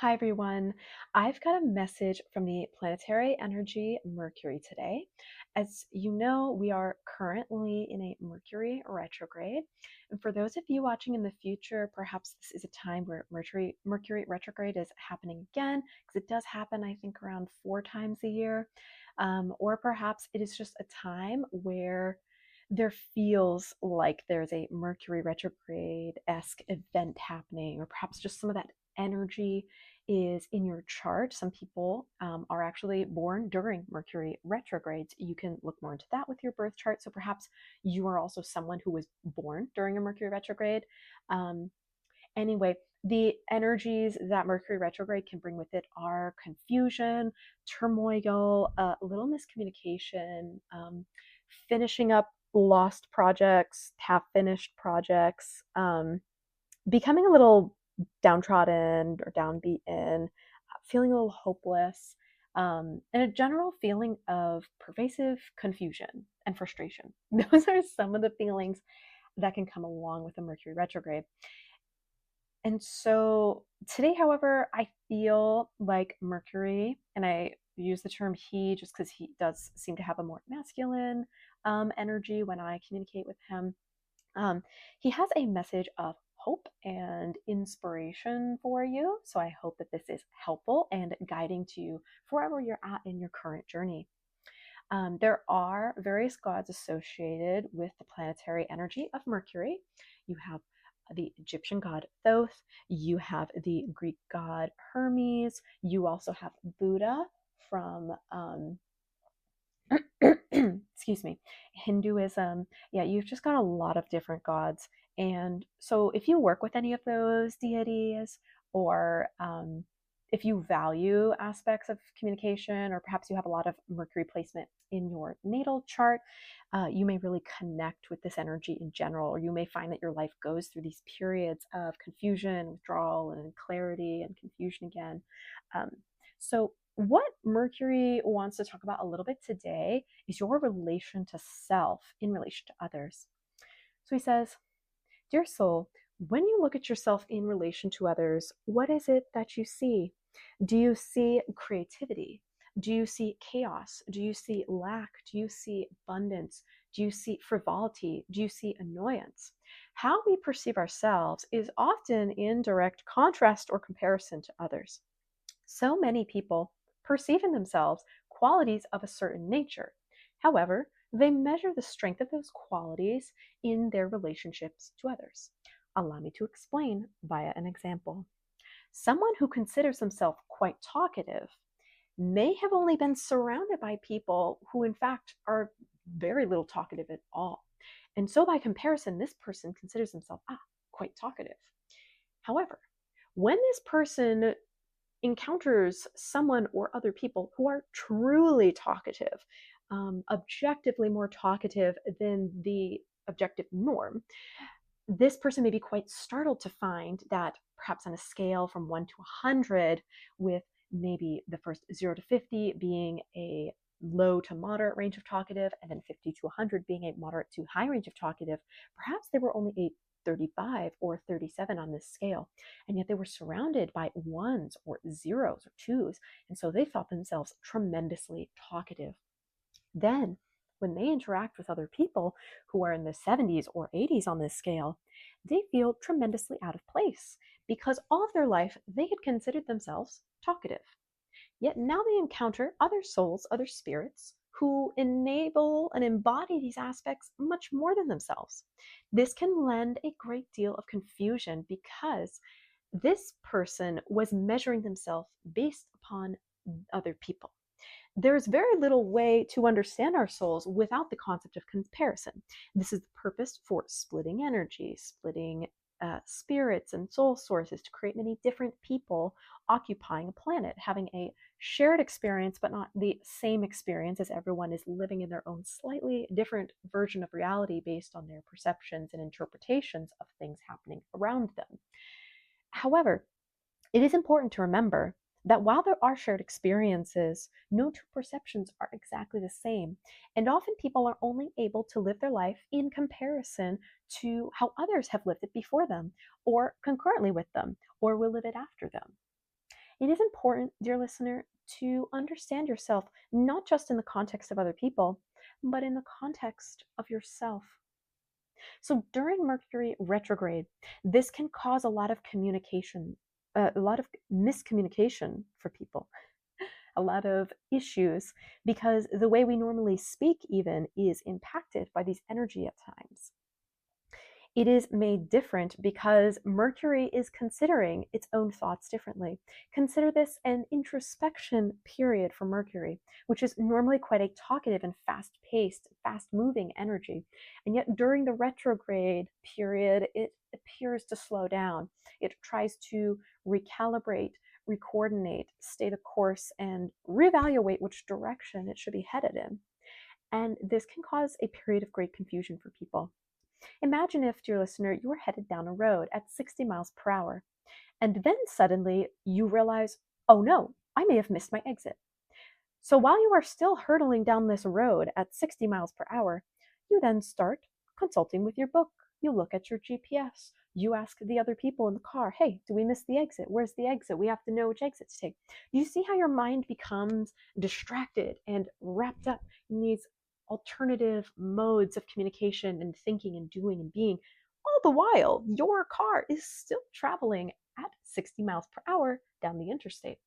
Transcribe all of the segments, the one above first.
Hi everyone. I've got a message from the planetary energy Mercury today. As you know, we are currently in a Mercury retrograde. And for those of you watching in the future, perhaps this is a time where Mercury retrograde is happening again, because it does happen, I think, around 4 times a year. Or perhaps it is just a time where there feels like there's a Mercury retrograde-esque event happening, or perhaps just some of that energy is in your chart. Some people are actually born during Mercury retrogrades. You can look more into that with your birth chart. So perhaps you are also someone who was born during a Mercury retrograde. Um, anyway, the energies that Mercury retrograde can bring with it are confusion, turmoil, a little miscommunication, finishing up lost projects, half finished projects, becoming a little downtrodden or downbeaten, feeling a little hopeless, and a general feeling of pervasive confusion and frustration. Those are some of the feelings that can come along with a Mercury retrograde. And so today, however, I feel like Mercury, and I use the term he just because he does seem to have a more masculine energy when I communicate with him. Um, he has a message of hope and inspiration for you. So I hope that this is helpful and guiding to you wherever you're at in your current journey. There are various gods associated with the planetary energy of Mercury. You have the Egyptian god Thoth, you have the Greek god Hermes, you also have Buddha from excuse me, Hinduism. Yeah, you've just got a lot of different gods. And so if you work with any of those deities, or if you value aspects of communication, or perhaps you have a lot of Mercury placement in your natal chart, you may really connect with this energy in general, or you may find that your life goes through these periods of confusion, withdrawal, and clarity and confusion again. Um, so what Mercury wants to talk about a little bit today is your relation to self in relation to others. So he says, Dear soul, when you look at yourself in relation to others, what is it that you see? Do you see creativity? Do you see chaos? Do you see lack? Do you see abundance? Do you see frivolity? Do you see annoyance? How we perceive ourselves is often in direct contrast or comparison to others. So many people perceive in themselves qualities of a certain nature. However, they measure the strength of those qualities in their relationships to others. Allow me to explain via an example. Someone who considers himself quite talkative may have only been surrounded by people who, in fact, are very little talkative at all. And so, by comparison, this person considers himself quite talkative. However, when this person encounters someone or other people who are truly talkative, objectively more talkative than the objective norm, this person may be quite startled to find that perhaps on a scale from 1 to 100, with maybe the first 0 to 50 being a low to moderate range of talkative, and then 50 to 100 being a moderate to high range of talkative, perhaps they were only a 35 or 37 on this scale, and yet they were surrounded by ones or zeros or twos, and so they felt themselves tremendously talkative. Then, when they interact with other people who are in the 70s or 80s on this scale, they feel tremendously out of place because all of their life they had considered themselves talkative. Yet now they encounter other souls, other spirits, who enable and embody these aspects much more than themselves. This can lend a great deal of confusion because this person was measuring themselves based upon other people. There's very little way to understand our souls without the concept of comparison. This is the purpose for splitting energy, splitting spirits and soul sources to create many different people occupying a planet, having a shared experience, but not the same experience, as everyone is living in their own slightly different version of reality based on their perceptions and interpretations of things happening around them. However, it is important to remember that while there are shared experiences, no two perceptions are exactly the same. And often people are only able to live their life in comparison to how others have lived it before them, or concurrently with them, or will live it after them. It is important, dear listener, to understand yourself, not just in the context of other people, but in the context of yourself. So during Mercury retrograde, this can cause a lot of communication, a lot of miscommunication for people, a lot of issues, because the way we normally speak even is impacted by these energy at times. It is made different because Mercury is considering its own thoughts differently. Consider this an introspection period for Mercury, which is normally quite a talkative and fast paced, fast moving energy. And yet during the retrograde period, it appears to slow down. It tries to recalibrate, recoordinate, stay the course, and reevaluate which direction it should be headed in. And this can cause a period of great confusion for people. Imagine if, dear listener, you were headed down a road at 60 miles per hour, and then suddenly you realize, oh no, I may have missed my exit. So while you are still hurtling down this road at 60 miles per hour, you then start consulting with your book. You look at your GPS. You ask the other people in the car, hey, do we miss the exit? Where's the exit? We have to know which exit to take. You see how your mind becomes distracted and wrapped up in these alternative modes of communication and thinking and doing and being. All the while, your car is still traveling at 60 miles per hour down the interstate.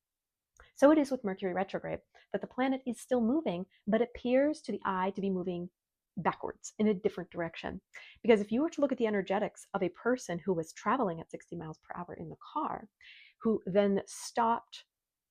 So it is with Mercury retrograde that the planet is still moving, but appears to the eye to be moving backwards in a different direction. Because if you were to look at the energetics of a person who was traveling at 60 miles per hour in the car, who then stopped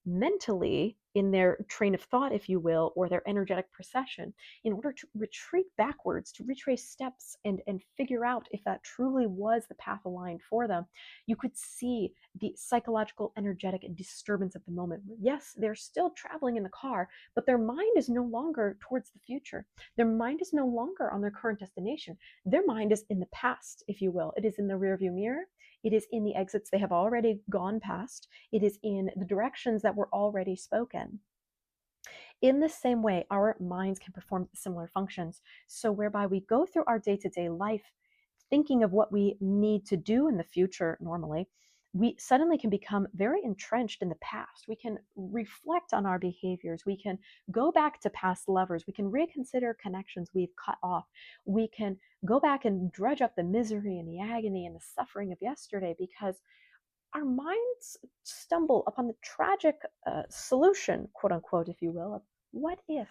mentally in their train of thought, if you will, or their energetic procession, in order to retreat backwards, to retrace steps and figure out if that truly was the path aligned for them, you could see the psychological, energetic disturbance of the moment. Yes, they're still traveling in the car, but their mind is no longer towards the future. Their mind is no longer on their current destination. Their mind is in the past, if you will. It is in the rearview mirror. It is in the exits they have already gone past. It is in the directions that were already spoken. In the same way, our minds can perform similar functions. So, whereby we go through our day to day life thinking of what we need to do in the future normally, we suddenly can become very entrenched in the past. We can reflect on our behaviors. We can go back to past lovers. We can reconsider connections we've cut off. We can go back and dredge up the misery and the agony and the suffering of yesterday because our minds stumble upon the tragic solution, quote unquote, if you will, of what if.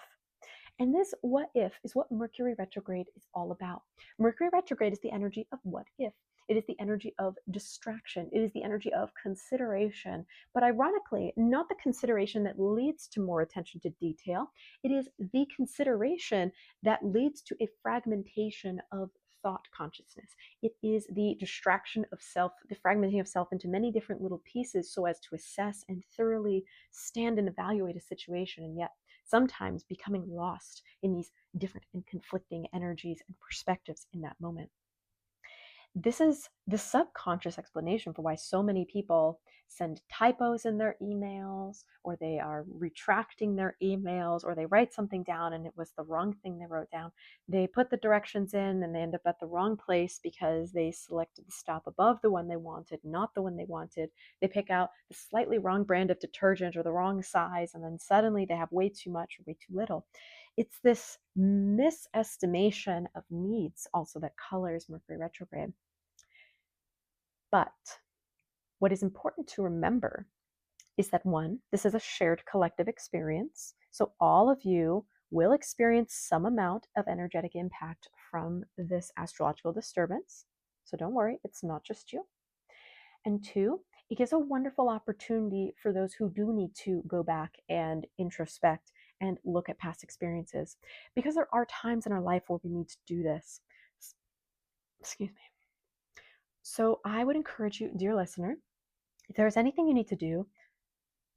And this what if is what Mercury retrograde is all about. Mercury retrograde is the energy of what if. It is the energy of distraction. It is the energy of consideration. But ironically, not the consideration that leads to more attention to detail. It is the consideration that leads to a fragmentation of thought consciousness. It is the distraction of self, the fragmenting of self into many different little pieces so as to assess and thoroughly stand and evaluate a situation, and yet sometimes becoming lost in these different and conflicting energies and perspectives in that moment. This is the subconscious explanation for why so many people send typos in their emails, or they are retracting their emails, or they write something down and it was the wrong thing they wrote down. They put the directions in and they end up at the wrong place because they selected the stop above the one they wanted, not the one they wanted. They pick out the slightly wrong brand of detergent or the wrong size, and then suddenly they have way too much or way too little. It's this misestimation of needs also that colors Mercury retrograde. But what is important to remember is that one, this is a shared collective experience. So all of you will experience some amount of energetic impact from this astrological disturbance. So don't worry, it's not just you. And two, it gives a wonderful opportunity for those who do need to go back and introspect and look at past experiences, because there are times in our life where we need to do this. Excuse me. So I would encourage you, dear listener, if there's anything you need to do,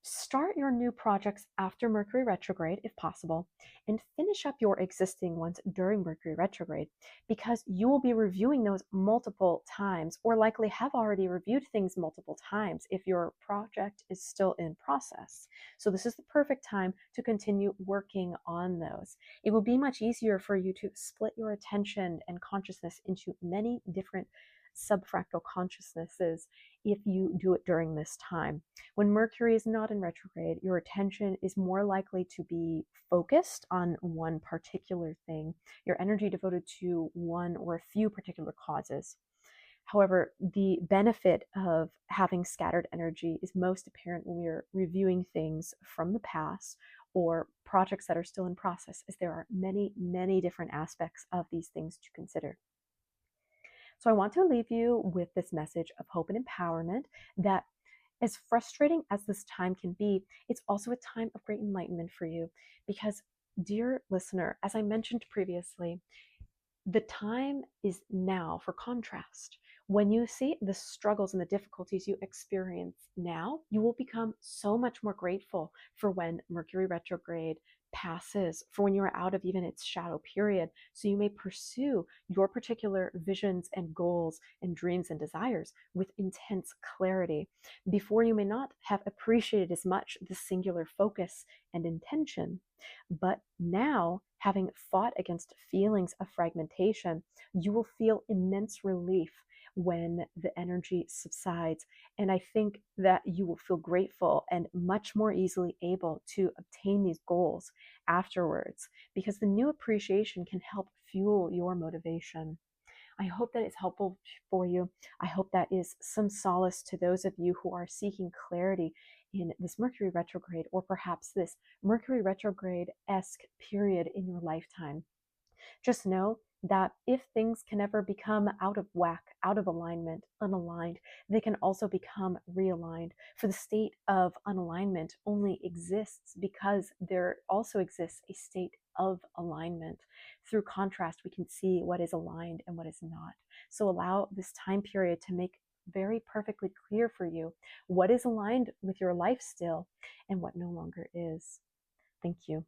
start your new projects after Mercury retrograde if possible, and finish up your existing ones during Mercury retrograde, because you will be reviewing those multiple times, or likely have already reviewed things multiple times if your project is still in process. So this is the perfect time to continue working on those. It will be much easier for you to split your attention and consciousness into many different subfractal consciousnesses if you do it during this time. When Mercury is not in retrograde, your attention is more likely to be focused on one particular thing, your energy devoted to one or a few particular causes. However, the benefit of having scattered energy is most apparent when we are reviewing things from the past or projects that are still in process, as there are many, many different aspects of these things to consider. So I want to leave you with this message of hope and empowerment that, as frustrating as this time can be, it's also a time of great enlightenment for you. Because, dear listener, as I mentioned previously, the time is now for contrast. When you see the struggles and the difficulties you experience now, you will become so much more grateful for when Mercury retrograde passes, for when you are out of even its shadow period, so you may pursue your particular visions and goals and dreams and desires with intense clarity. Before, you may not have appreciated as much the singular focus and intention. But now, having fought against feelings of fragmentation, you will feel immense relief when the energy subsides. And I think that you will feel grateful and much more easily able to obtain these goals afterwards, because the new appreciation can help fuel your motivation. I hope that it's helpful for you. I hope that is some solace to those of you who are seeking clarity in this Mercury retrograde, or perhaps this Mercury retrograde-esque period in your lifetime. Just know that if things can ever become out of whack, out of alignment, unaligned, they can also become realigned. For the state of unalignment only exists because there also exists a state of alignment. Through contrast, we can see what is aligned and what is not. So allow this time period to make very perfectly clear for you what is aligned with your life still and what no longer is. Thank you.